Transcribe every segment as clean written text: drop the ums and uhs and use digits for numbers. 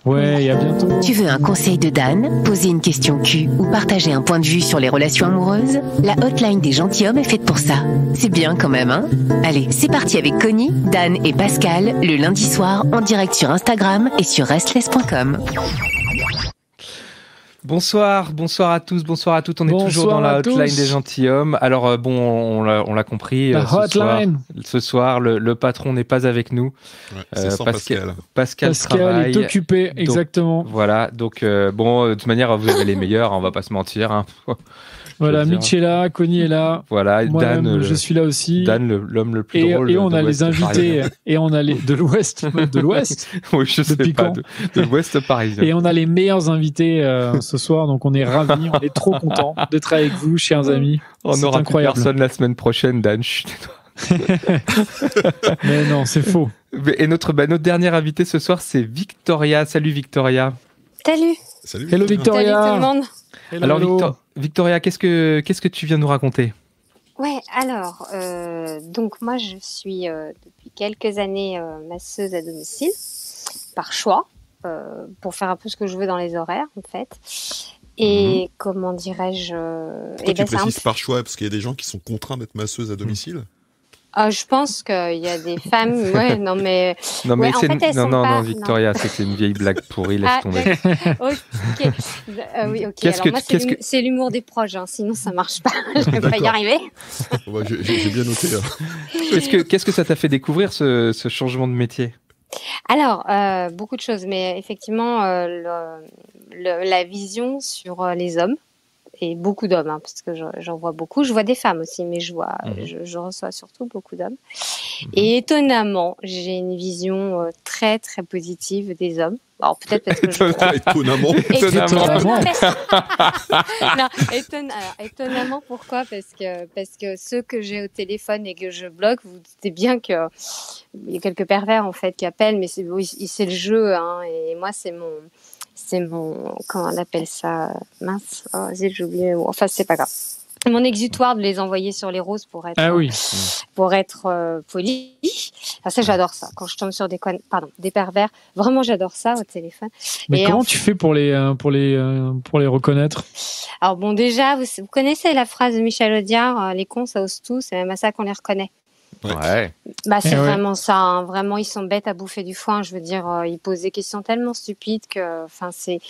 Ouais, et à bientôt. Tu veux un conseil de Dan, poser une question Q ou partager un point de vue sur les relations amoureuses? La hotline des gentilshommes est faite pour ça. C'est bien quand même, hein? Allez, c'est parti avec Connie, Dan et Pascal, le lundi soir, en direct sur Instagram et sur restless.com. Bonsoir à tous, bonsoir à toutes. On est toujours dans la hotline des gentilshommes. Alors on l'a compris. La hotline. Ce soir, le patron n'est pas avec nous. Ouais, c'est sans Pascal. Pascal travaille. Est occupé, exactement. Donc, voilà. Donc de toute manière, vous avez les meilleurs. On va pas se mentir. Hein. Voilà, Mitch est là, Connie est là. Voilà, Dan, je suis là aussi. Dan, l'homme le plus drôle. Et on a les invités. Et on a de l'Ouest. De l'Ouest. Oui, je sais pas. De l'Ouest parisien. Et on a les meilleurs invités ce soir. Donc on est ravis, on est trop contents d'être avec vous, chers amis. On n'aura plus personne la semaine prochaine, Dan. Chut, mais non, c'est faux. Et notre dernière invitée ce soir, c'est Victoria. Salut Victoria. Salut. Hello Victoria. Salut tout le monde. Alors Victoria, qu'est-ce que tu viens nous raconter? Ouais, alors donc moi je suis depuis quelques années masseuse à domicile par choix pour faire un peu ce que je veux dans les horaires en fait. Et comment dirais-je tu précises par choix parce qu'il y a des gens qui sont contraints d'être masseuses à domicile. Je pense qu'il y a des femmes, ouais, non mais Victoria, c'était une vieille blague pourrie, laisse tomber. Ok, oui, ok. Alors moi, c'est l'humour des proches, hein, sinon ça marche pas. Je vais pas y arriver. J'ai bien noté. Qu'est-ce que ça t'a fait découvrir ce changement de métier? Alors, beaucoup de choses, mais effectivement, la vision sur les hommes. Et beaucoup d'hommes, hein, parce que j'en vois beaucoup. Je vois des femmes aussi, mais je reçois surtout beaucoup d'hommes. Et étonnamment, j'ai une vision très, très positive des hommes. Alors peut-être parce que Étonnamment. Étonnamment, pourquoi? Parce que ceux que j'ai au téléphone et que je bloque, vous doutez bien que il y a quelques pervers en fait qui appellent, mais c'est le jeu, hein, et moi c'est mon, comment on appelle ça, mince, j'ai oublié, enfin c'est pas grave. Mon exutoire de les envoyer sur les roses pour être poli. Enfin, ça j'adore ça. Quand je tombe sur des pervers, vraiment j'adore ça au téléphone. Mais comment tu fais pour les reconnaître? Alors bon, déjà vous connaissez la phrase de Michel Audiard, les cons ça ose tout, c'est même à ça qu'on les reconnaît. Ouais. Bah c'est vraiment ça, hein. Vraiment ils sont bêtes à bouffer du foin, je veux dire, ils posent des questions tellement stupides que, enfin c'est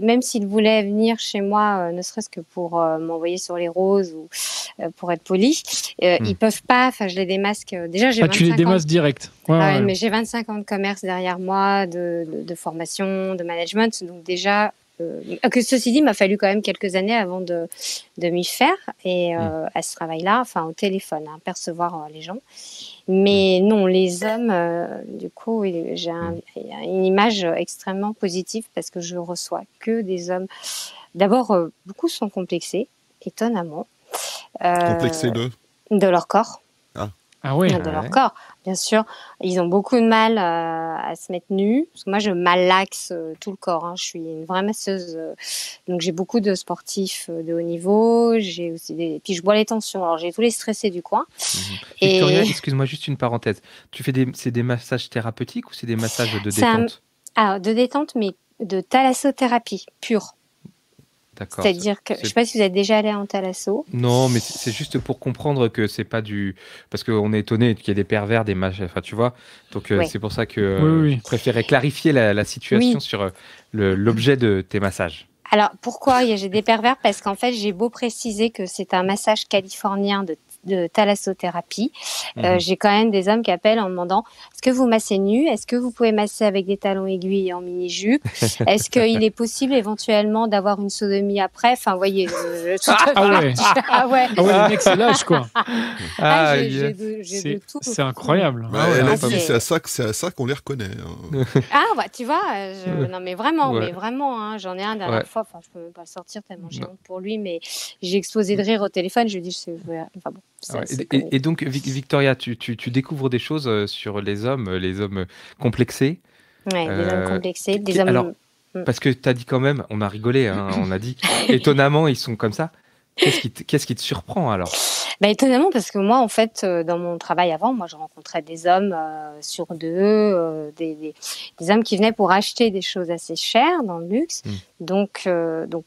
même s'ils voulaient venir chez moi, ne serait-ce que pour m'envoyer sur les roses ou pour être poli, ils peuvent pas. Enfin je les démasque. Déjà j'ai 25 tu les démasques direct. Ouais. Mais j'ai 25 ans de commerce derrière moi, de formation, de management, donc déjà. Que ceci dit, il m'a fallu quand même quelques années avant de m'y faire et à ce travail-là, enfin au téléphone, hein, percevoir les gens. Mais non, les hommes, du coup, j'ai une image extrêmement positive parce que je reçois que des hommes. D'abord, beaucoup sont complexés, étonnamment. Complexés de leur corps. Ah oui. De leur corps, bien sûr. Ils ont beaucoup de mal à se mettre nus. Parce que moi, je malaxe tout le corps. Hein. Je suis une vraie masseuse. Donc, j'ai beaucoup de sportifs de haut niveau. J'ai aussi puis, je bois les tensions. Alors, j'ai tous les stressés du coin. Victoria, excuse-moi, juste une parenthèse. Tu fais c'est des massages thérapeutiques ou c'est des massages de détente? Alors, de détente, mais de thalassothérapie pure. D'accord. C'est-à-dire que, je ne sais pas si vous êtes déjà allé en thalasso. Non, mais c'est juste pour comprendre que c'est pas parce qu'on est étonné qu'il y ait des pervers, des machins, enfin tu vois. Donc c'est pour ça que je préférais clarifier la situation sur l'objet de tes massages. Alors pourquoi j'ai des pervers? Parce qu'en fait j'ai beau préciser que c'est un massage californien de thalassothérapie. J'ai quand même des hommes qui appellent en demandant: est-ce que vous massez nu? Est-ce que vous pouvez masser avec des talons aiguilles et en mini-jupe? Est-ce qu'il est possible éventuellement d'avoir une sodomie après? Enfin, vous voyez. Le mec c'est lâche quoi. J'ai de tout. C'est incroyable. C'est à ça qu'on les reconnaît. Tu vois, non mais vraiment, hein, j'en ai un dernière fois. Enfin, je peux même pas le sortir tellement j'ai honte pour lui, mais j'ai explosé de rire au téléphone. Je lui ai dit, enfin bon. Et donc, Victoria, tu découvres des choses sur les hommes complexés. Oui, des hommes complexés, hommes... Alors, parce que tu as dit quand même, on a rigolé, hein, on a dit, étonnamment, ils sont comme ça. Qu'est-ce qui te surprend alors? Étonnamment, parce que moi, en fait, dans mon travail avant, moi, je rencontrais des hommes sur deux, des hommes qui venaient pour acheter des choses assez chères dans le luxe. Donc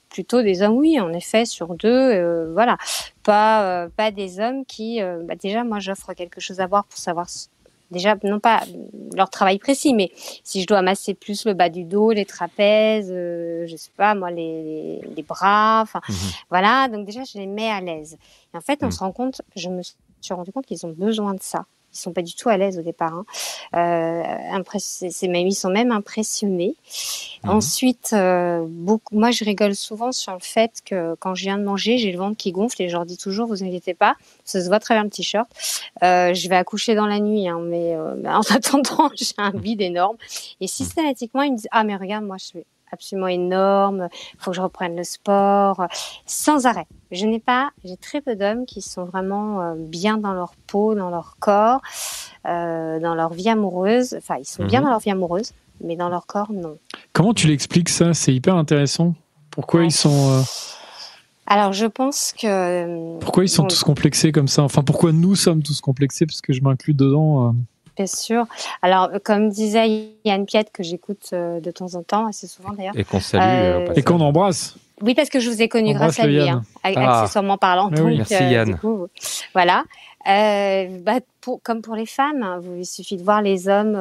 plutôt des hommes, oui, en effet, sur deux, voilà. Pas des hommes qui, déjà, moi, j'offre quelque chose à boire pour savoir. Déjà, non pas leur travail précis, mais si je dois masser plus le bas du dos, les trapèzes, je sais pas, moi, les bras, enfin, voilà. Donc déjà, je les mets à l'aise. Et en fait, je me suis rendu compte qu'ils ont besoin de ça. Ils sont pas du tout à l'aise au départ. Ils sont même impressionnés. Ensuite, moi, je rigole souvent sur le fait que quand je viens de manger, j'ai le ventre qui gonfle et je leur dis toujours, vous inquiétez pas, ça se voit à travers le t-shirt. Je vais accoucher dans la nuit, hein, mais en attendant, j'ai un bide énorme. Et systématiquement, ils me disent, ah mais regarde, moi, je suis absolument énorme, faut que je reprenne le sport, sans arrêt. J'ai très peu d'hommes qui sont vraiment bien dans leur peau, dans leur corps, dans leur vie amoureuse. Enfin, ils sont bien dans leur vie amoureuse, mais dans leur corps, non. Comment tu l'expliques ça? C'est hyper intéressant. Pourquoi ils sont... Alors, je pense que... Pourquoi ils sont tous complexés comme ça? Enfin, pourquoi nous sommes tous complexés? Parce que je m'inclus dedans... Bien sûr. Alors, comme disait Yann Piette, que j'écoute de temps en temps, assez souvent d'ailleurs. Et qu'on salue. Et qu'on embrasse. Oui, parce que je vous ai connu grâce à lui, accessoirement parlant. Oui. Merci Yann. Du coup, voilà. Comme pour les femmes, il suffit de voir les hommes.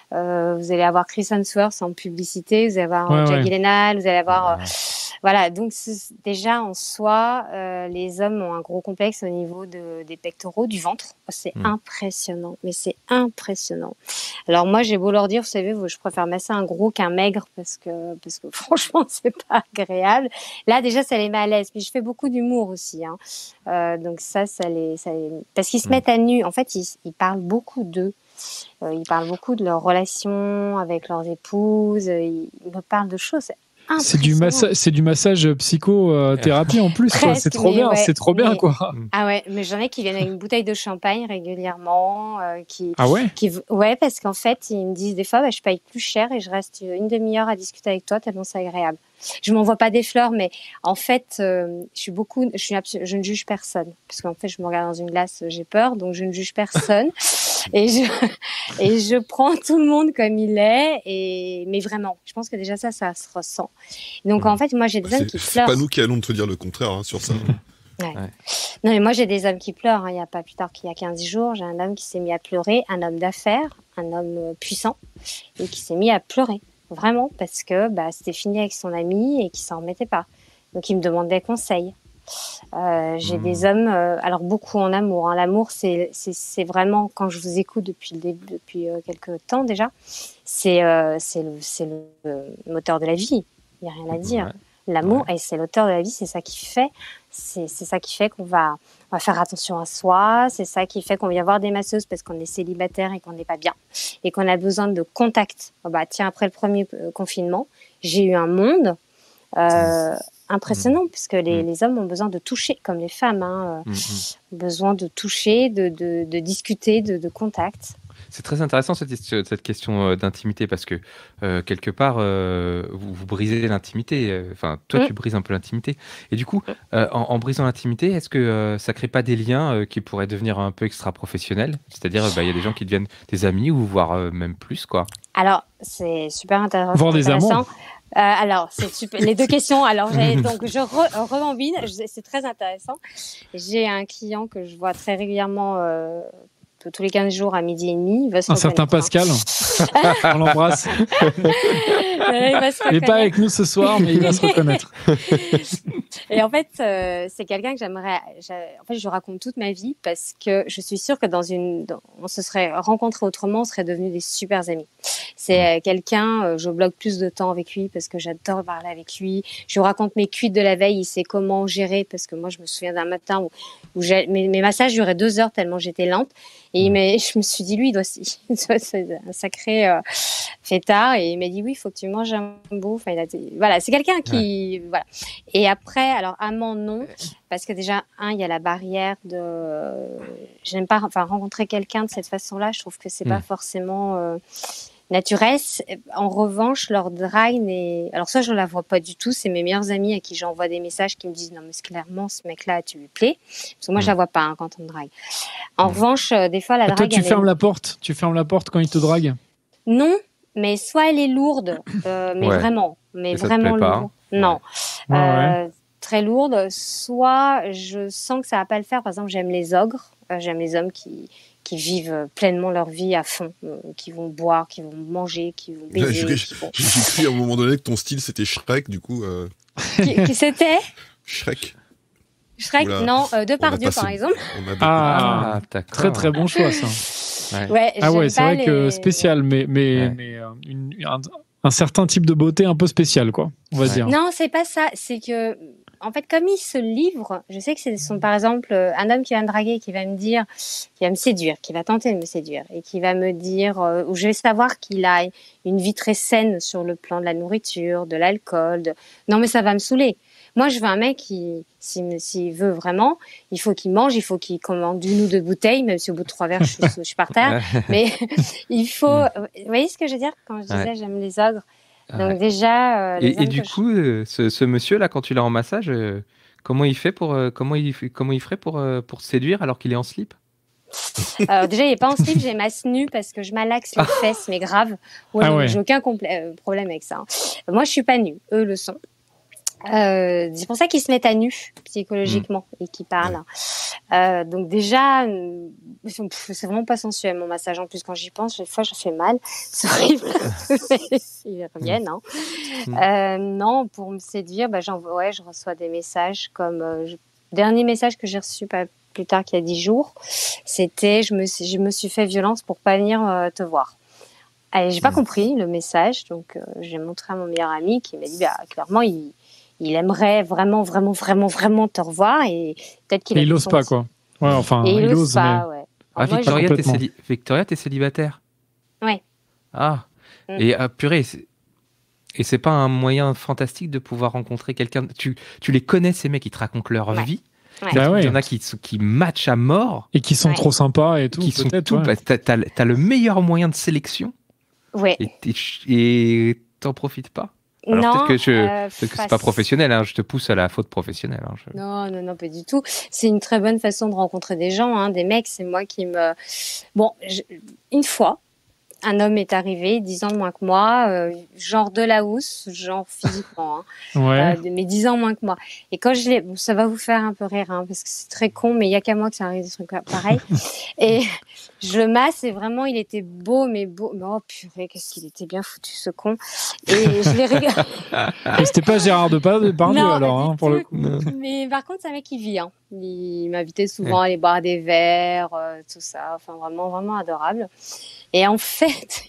Vous allez avoir Chris Hemsworth en publicité, vous allez avoir Jake Gyllenhaal, vous allez avoir... Voilà, donc déjà en soi, les hommes ont un gros complexe au niveau des pectoraux, du ventre. C'est impressionnant, mais c'est impressionnant. Alors moi, j'ai beau leur dire, vous savez, je préfère masser un gros qu'un maigre parce que franchement, c'est pas agréable. Là, déjà, ça les met à l'aise. Puis je fais beaucoup d'humour aussi, hein. Donc ça les... parce qu'ils se mettent à nu. En fait, ils parlent beaucoup d'eux. Ils parlent beaucoup de leurs relations avec leurs épouses. Ils me parlent de choses. C'est du massage psychothérapie en plus. Presque, c'est trop bien, c'est trop bien quoi. Ah ouais, mais j'en ai qui viennent avec une bouteille de champagne régulièrement. Ouais, parce qu'en fait, ils me disent des fois, je paye plus cher et je reste une demi-heure à discuter avec toi tellement c'est agréable. Je m'envoie pas des fleurs, mais en fait, je ne juge personne. Parce qu'en fait, je me regarde dans une glace, j'ai peur, donc je ne juge personne. et je prends tout le monde comme il est. Mais vraiment, je pense que déjà ça se ressent. Donc en fait, moi, j'ai des hommes qui pleurent. C'est pas nous qui allons te dire le contraire sur ça. Ouais. Non, mais moi, j'ai des hommes qui pleurent. Il n'y a pas plus tard qu'il y a 15 jours, j'ai un homme qui s'est mis à pleurer, un homme d'affaires, un homme puissant, et qui s'est mis à pleurer. Vraiment, parce que c'était fini avec son ami et qu'il s'en remettait pas. Donc, il me demande des conseils. J'ai des hommes, alors beaucoup en amour. Hein. L'amour, c'est vraiment, quand je vous écoute depuis quelques temps déjà, c'est le moteur de la vie. Il n'y a rien à dire. L'amour, et c'est l'auteur de la vie, c'est ça qui fait qu'on va faire attention à soi, c'est ça qui fait qu'on vient voir des masseuses parce qu'on est célibataire et qu'on n'est pas bien et qu'on a besoin de contact. Après le premier confinement, j'ai eu un monde impressionnant puisque les hommes ont besoin de toucher comme les femmes, besoin de toucher, de discuter, de contact. C'est très intéressant cette question d'intimité parce que quelque part vous brisez l'intimité. Enfin, toi tu brises un peu l'intimité. Et du coup, en brisant l'intimité, est-ce que ça crée pas des liens qui pourraient devenir un peu extra-professionnels? C'est-à-dire, il y a des gens qui deviennent des amis ou voire même plus, quoi. Alors, c'est super intéressant. Voir des amours. Alors, c'est super. Les deux questions. Alors, donc je rebambine. C'est très intéressant. J'ai un client que je vois très régulièrement. Tous les 15 jours à midi et demi. Un certain Pascal. On l'embrasse. Il n'est pas avec nous ce soir, mais il va se reconnaître. Et en fait, c'est quelqu'un que j'aimerais... En fait, je raconte toute ma vie parce que je suis sûre que on se serait rencontrés autrement, on serait devenus des super amis. C'est quelqu'un, je bloque plus de temps avec lui parce que j'adore parler avec lui. Je lui raconte mes cuites de la veille, il sait comment gérer parce que moi, je me souviens d'un matin où mes massages duraient 2 heures tellement j'étais lente. Et je me suis dit, lui, c'est un sacré fêtard. Et il m'a dit, oui, il faut que tu manges un bout. Enfin, voilà, c'est quelqu'un qui... Voilà. Et après, alors, amant, non. Parce que déjà, il y a la barrière de... J'aime pas rencontrer quelqu'un de cette façon-là. Je trouve que c'est pas forcément... naturelle. En revanche, leur drague n'est... Alors ça, je ne la vois pas du tout. C'est mes meilleurs amis à qui j'envoie des messages qui me disent « Non, mais clairement, ce mec-là, tu lui plais. » Parce que moi, je ne la vois pas quand on me drague. En revanche, des fois, la drague... Toi, tu fermes la porte. Tu fermes la porte quand il te drague? Non, mais soit elle est lourde, mais vraiment. Mais vraiment lourde. Non. Très lourde. Soit je sens que ça ne va pas le faire. Par exemple, j'aime les ogres. J'aime les hommes qui vivent pleinement leur vie à fond, qui vont boire, qui vont manger, qui vont baiser. J'ai cru à un moment donné que ton style c'était Shrek, du coup. Qui c'était Shrek. Non, Depardieu par exemple. D'accord. Très très bon choix ça. C'est vrai que spécial, mais un certain type de beauté un peu spécial, quoi, on va dire. Non, c'est pas ça. C'est que, en fait, comme il se livre, je sais que c'est par exemple un homme qui va me draguer, qui va me dire, qui va me séduire, qui va tenter de me séduire et qui va me dire, où je vais savoir qu'il a une vie très saine sur le plan de la nourriture, de l'alcool. Non, mais ça va me saouler. Moi, je veux un mec qui, s'il veut vraiment, il faut qu'il mange, il faut qu'il commande 1 ou 2 bouteilles, même si au bout de 3 verres, je suis par terre. Mais il faut... Vous voyez ce que je veux dire quand je disais j'aime les ogres? Donc déjà... et du coup, ce monsieur-là, quand tu l'as en massage, comment il fait comment il ferait pour séduire alors qu'il est en slip? Alors déjà, il n'est pas en slip, j'ai masse nue parce que je malaxe les fesses, mais grave. J'ai aucun problème avec ça. Moi, je suis pas nue. Eux le sont. C'est pour ça qu'ils se mettent à nu psychologiquement et qu'ils parlent. Donc déjà, c'est vraiment pas sensuel mon massage. En plus, quand j'y pense, des fois, je fais mal. C'est horrible. Ils reviennent. Non, pour me séduire, je reçois des messages comme dernier message que j'ai reçu pas plus tard qu'il y a 10 jours, c'était je me suis fait violence pour pas venir te voir. Allez, j'ai pas compris le message, donc j'ai montré à mon meilleur ami qui m'a dit clairement il aimerait vraiment te revoir et peut-être qu'il. Et il ose pas quoi. Ouais, enfin il ose pas. Mais... Victoria, t'es célibataire. Ouais. Et purée. Et c'est pas un moyen fantastique de pouvoir rencontrer quelqu'un. Tu les connais ces mecs qui te racontent leur vie. Ouais. Il y en a qui matchent à mort et qui sont trop sympas et tout. Qui sont tout. T'as le meilleur moyen de sélection. Ouais. Et t'en profites pas. Alors peut-être que c'est pas professionnel, je te pousse à la faute professionnelle. Non, pas du tout. C'est une très bonne façon de rencontrer des gens, des mecs. C'est moi qui me... une fois, un homme est arrivé, 10 ans de moins que moi, genre de la housse, genre physiquement, mais 10 ans moins que moi. Et quand je l'ai... ça va vous faire un peu rire, parce que c'est très con, mais il n'y a qu'à moi que ça arrive des trucs pareils. Et je le masse et vraiment, il était beau. Oh purée, qu'est-ce qu'il était bien foutu, ce con. Et je l'ai regardé. C'était pas Gérard Depardieu alors, pour le coup. Mais par contre, c'est un mec qui vit. Il m'invitait souvent à aller boire des verres, tout ça. Enfin, vraiment, vraiment adorable. Et en fait,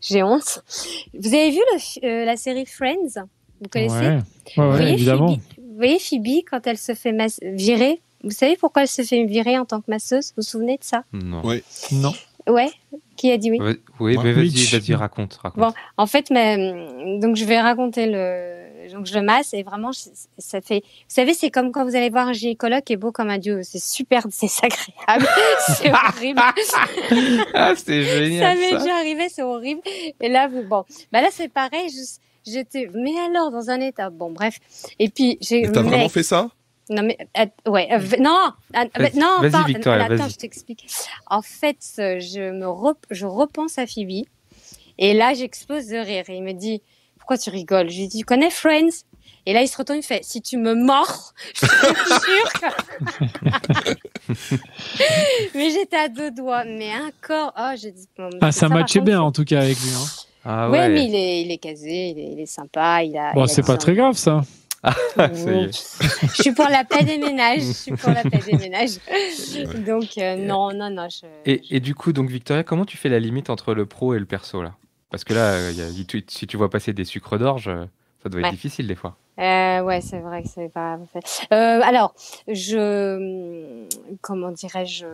j'ai honte. Vous avez vu la série Friends? Vous connaissez? Ouais, évidemment. Vous voyez Phoebe, quand elle se fait virer, vous savez pourquoi elle se fait virer en tant que masseuse? Vous vous souvenez de ça? Non. Oui. Non. Ouais. Qui a dit oui? Oui, mais vas-y, raconte. Bon, en fait, donc je vais raconter donc je le masse et vraiment, ça fait... Vous savez, c'est comme quand vous allez voir un gynécologue qui est beau comme un dieu. C'est super, c'est agréable. C'est horrible. C'est génial. Ça m'est déjà arrivé, c'est horrible. Et là, là, c'est pareil. J'étais, mais alors, dans un état. Bon, bref. Et puis, t'as vraiment fait ça? Non, mais, vas-y, Victoria, attends, je t'explique. En fait, je repense à Phoebe, et là, j'explose de rire. Et il me dit, pourquoi tu rigoles? Je lui dis, tu connais Friends? Et là, il se retourne, il fait, si tu me mords, je te jure. Mais j'étais à 2 doigts. Mais encore, j'ai dit, ça matchait bien, en tout cas, avec lui, mais il est casé, il est sympa, c'est pas très grave, ça. Je suis pour la paix des ménages. Donc, non. Et du coup, donc, Victoria, comment tu fais la limite entre le pro et le perso, là? Parce que là, si tu vois passer des sucres d'orge, ça doit être difficile, des fois. C'est vrai que c'est pas fait. Alors, comment dirais-je,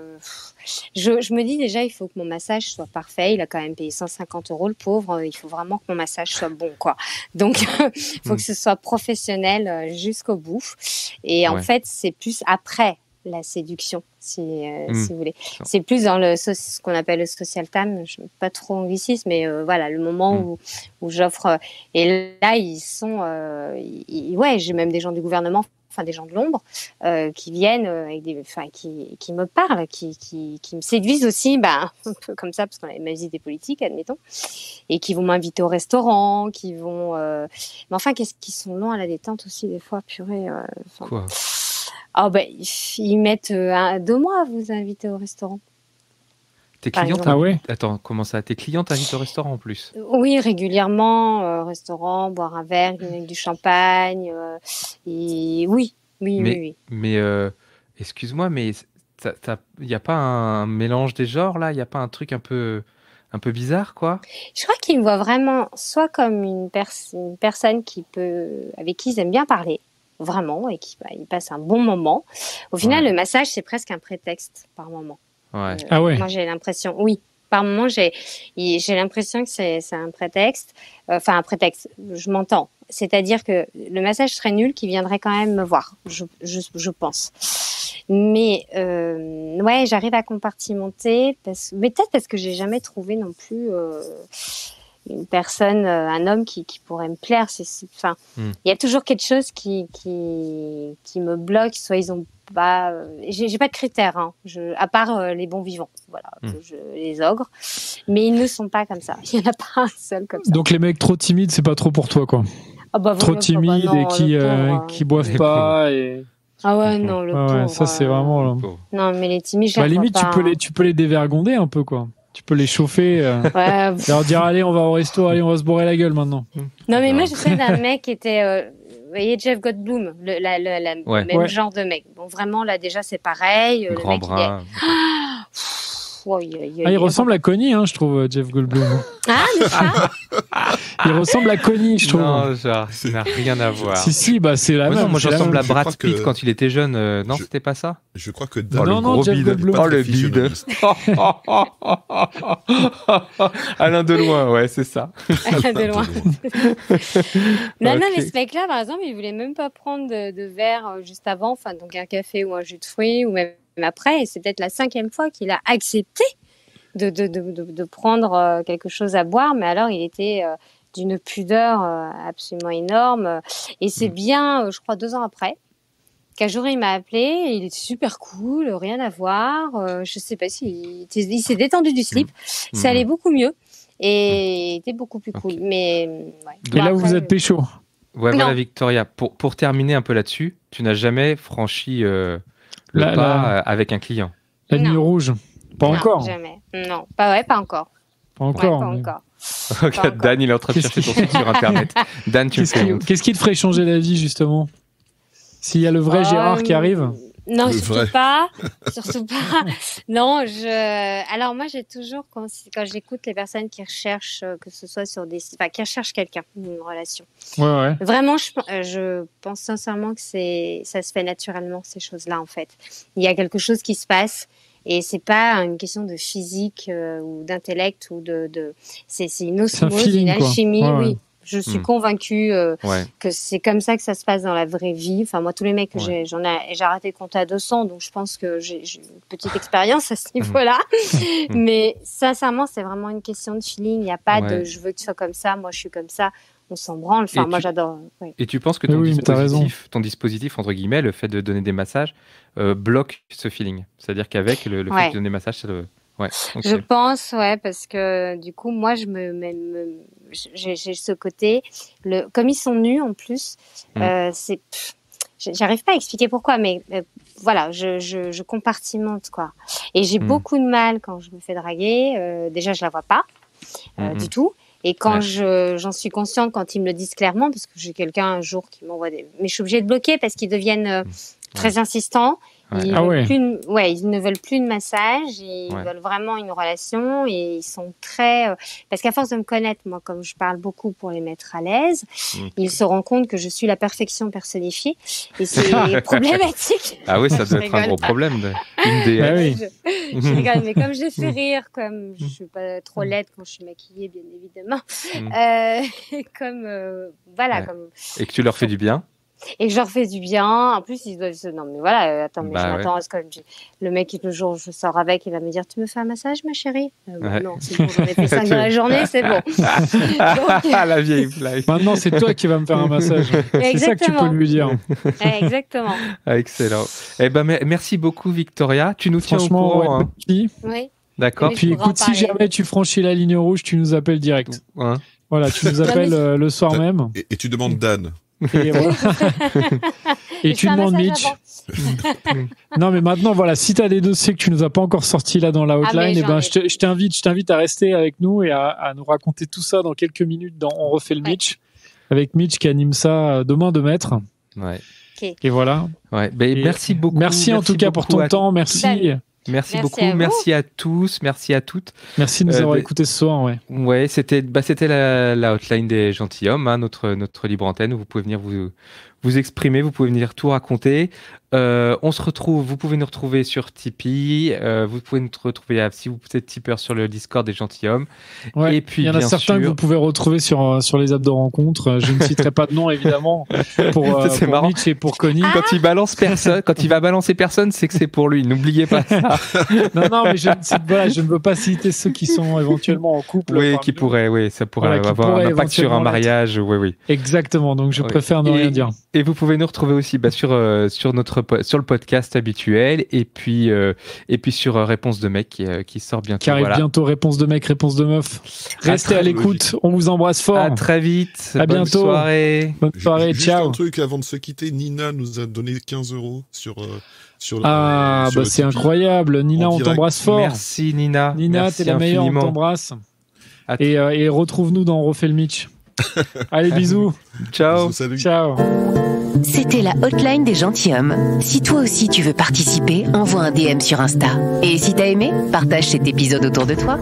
je me dis déjà, il faut que mon massage soit parfait. Il a quand même payé 150 €, le pauvre. Il faut vraiment que mon massage soit bon, quoi. Donc, il faut que ce soit professionnel jusqu'au bout. Et en fait, c'est plus après la séduction, si vous voulez. C'est plus dans ce qu'on appelle le social time, je n'aime pas trop anglicisme, mais voilà, le moment où j'offre. Et là, ils sont. J'ai même des gens du gouvernement, enfin des gens de l'ombre, qui viennent, qui me parlent, qui me séduisent aussi, un peu comme ça, parce qu'on a ma visite politique, admettons, et qui vont m'inviter au restaurant, qui vont. Mais enfin, qu'est-ce qu'ils sont longs à la détente aussi, des fois, purée. Quoi? Ils mettent 2 mois à vous inviter au restaurant. Tes clients Attends, comment ça? Tes clients t'invitent au restaurant en plus? Oui, régulièrement, restaurant, boire un verre, avec du champagne. Et oui. Mais excuse-moi, mais il n'y a pas un mélange des genres là? Il n'y a pas un truc un peu bizarre, quoi? Je crois qu'ils me voient vraiment soit comme une personne avec qui ils aiment bien parler, vraiment, et qui ils passent un bon moment. Au final, le massage, c'est presque un prétexte par moment. Ouais. Moi, j'ai l'impression, oui. Par moment, j'ai l'impression que c'est un prétexte. Enfin, un prétexte, je m'entends. C'est-à-dire que le massage serait nul, qu'il viendrait quand même me voir, je pense. Mais j'arrive à compartimenter, mais peut-être parce que j'ai jamais trouvé non plus une personne, un homme qui pourrait me plaire. Il y a toujours quelque chose qui me bloque. Soit ils ont pas, j'ai pas de critères, hein. À part les bons vivants, voilà, les ogres, mais ils ne sont pas comme ça. Il y en a pas un seul comme ça. Donc les mecs trop timides, c'est pas trop pour toi, quoi. Trop timides et qui boivent pas et. Ah ouais, non, le pauvre. Ça c'est vraiment. Non, mais les timides, je limite, pas, tu peux les dévergonder un peu, quoi. Tu peux les chauffer. Leur dire allez, on va au resto, allez, on va se bourrer la gueule maintenant. Non, mais moi je sais d'un mec qui était. Vous voyez Jeff Goldblum, le même genre de mec. Bon, vraiment, là, déjà, c'est pareil. Grand le mec, brun. Il ressemble à Connie, je trouve, Jeff Goldblum. Il ressemble à Connie, je trouve. Non, genre, ça n'a rien à voir. Si, c'est la même. Non, moi, je ressemble à Brad Pitt quand il était jeune. Non, c'était pas ça? Je crois que Jeff Goldblum. Le bide. Alain Deloin, ouais, c'est ça. Alain Deloin. Non, mais ce mec-là, par exemple, il voulait même pas prendre de verre juste avant, enfin, donc un café ou un jus de fruits, ou même après, et c'est peut-être la 5e fois qu'il a accepté de prendre quelque chose à boire, mais alors il était d'une pudeur absolument énorme. Et c'est bien, je crois, 2 ans après, qu'un jour il m'a appelé, il était super cool, rien à voir. Je sais pas il s'est détendu du slip, ça allait beaucoup mieux et il était beaucoup plus cool. Mais et là, vous êtes pécho. Ouais, voilà, Victoria. Pour terminer un peu là-dessus, tu n'as jamais franchi le pas avec un client. La ligne rouge. Pas encore. Jamais. Non, pas encore. Pas encore. Pas encore. Regarde, Dan, il est en train de chercher ton site sur Internet. Dan, qu'est-ce qui te ferait changer la vie, justement? S'il y a le vrai Gérard qui arrive? Non, surtout pas. Non, alors moi, j'ai toujours, quand j'écoute les personnes qui recherchent, que ce soit sur des sites, qui recherchent quelqu'un, une relation. Ouais. Vraiment, je pense sincèrement que ça se fait naturellement, ces choses-là, en fait. Il y a quelque chose qui se passe. Et c'est pas une question de physique ou d'intellect ou c'est une osmose, une alchimie, oui. Je suis convaincue que c'est comme ça que ça se passe dans la vraie vie. Enfin, moi, tous les mecs que j'ai arrêté de compter à 200, donc je pense que j'ai une petite expérience à ce niveau-là. Mais sincèrement, c'est vraiment une question de feeling. Il n'y a pas de je veux que tu sois comme ça, moi je suis comme ça. On s'en branle. Enfin, moi, j'adore. Et tu penses que ton dispositif, entre guillemets, le fait de donner des massages, bloque ce feeling? C'est-à-dire qu'avec le fait de donner des massages, c'est le... Ouais, okay. Je pense, parce que du coup, moi, j'ai ce côté, comme ils sont nus en plus, j'arrive pas à expliquer pourquoi, mais voilà, je compartimente, quoi. Et j'ai beaucoup de mal quand je me fais draguer. Déjà, je la vois pas du tout. Et quand j'en suis consciente, quand ils me le disent clairement, parce que j'ai quelqu'un un jour qui m'envoie mais je suis obligée de bloquer parce qu'ils deviennent très insistants. Ils ne veulent plus de massage, ils veulent vraiment une relation et ils sont très... parce qu'à force de me connaître, moi, comme je parle beaucoup pour les mettre à l'aise, ils se rendent compte que je suis la perfection personnifiée et c'est problématique. Ah oui, ça doit être un gros problème. Je rigole, mais comme je fais rire, comme je suis pas trop laide quand je suis maquillée, bien évidemment, comme... Et que tu leur fais du bien. et que je leur fais du bien. En plus, ils doivent se... Non, mais voilà, attends, mais je m'attends à ce que le mec, le jour où je sors avec, il va me dire, tu me fais un massage, ma chérie? Non, c'est bon, j'en ai fait 5 dans la journée, c'est bon. Donc... la vieille blague. Maintenant, c'est toi qui vas me faire un massage. C'est ça que tu peux lui dire. Exactement. Excellent. Eh ben, merci beaucoup, Victoria. Tu nous tiens au courant. Oui. D'accord. Puis écoute, si jamais tu franchis la ligne rouge, tu nous appelles direct. Voilà, tu nous appelles le soir même. Et tu demandes Dan. Et, voilà. Et tu demandes Mitch. Non, mais maintenant, voilà, si tu as des dossiers que tu nous as pas encore sortis là dans la hotline, je t'invite à rester avec nous et à nous raconter tout ça dans quelques minutes dans On refait le Mitch, avec Mitch qui anime ça demain de maître. Ouais. Et voilà. Ouais. Merci beaucoup. Merci en tout cas pour ton temps. Merci. Merci beaucoup, merci à tous, merci à toutes. Merci de nous avoir écoutés ce soir. Ouais, c'était la hotline des gentilshommes, notre libre antenne où vous pouvez venir vous exprimer, vous pouvez venir tout raconter. On se retrouve, vous pouvez nous retrouver sur Tipeee, vous pouvez nous retrouver si vous êtes tipeur sur le Discord des gentilshommes. Ouais, et puis il y en a certains que vous pouvez retrouver sur les apps de rencontre. Je ne citerai pas de nom évidemment pour Mitch et pour Connie. Quand il va balancer personne, c'est que c'est pour lui. N'oubliez pas ça. non, mais je ne veux pas citer ceux qui sont éventuellement en couple. Oui, qui pourraient, ça pourrait avoir un impact sur un mariage. Oui. Exactement. Donc je préfère ne rien dire. Et vous pouvez nous retrouver aussi sur le podcast habituel et puis sur Réponse de mec qui sort bientôt. Qui arrive bientôt, Réponse de mec, Réponse de meuf. Restez à l'écoute, on vous embrasse fort. À très vite. À bientôt. Bonne soirée, ciao. Juste un truc avant de se quitter, Nina nous a donné 15 € sur c'est incroyable. Nina, on t'embrasse fort. Merci Nina. Nina, t'es la meilleure, on t'embrasse. Et retrouve-nous dans On refait le Mitch. Allez, bisous. Ciao. Bisous, salut. Ciao. C'était la hotline des gentilshommes. Si toi aussi tu veux participer, envoie un DM sur Insta. Et si t'as aimé, partage cet épisode autour de toi.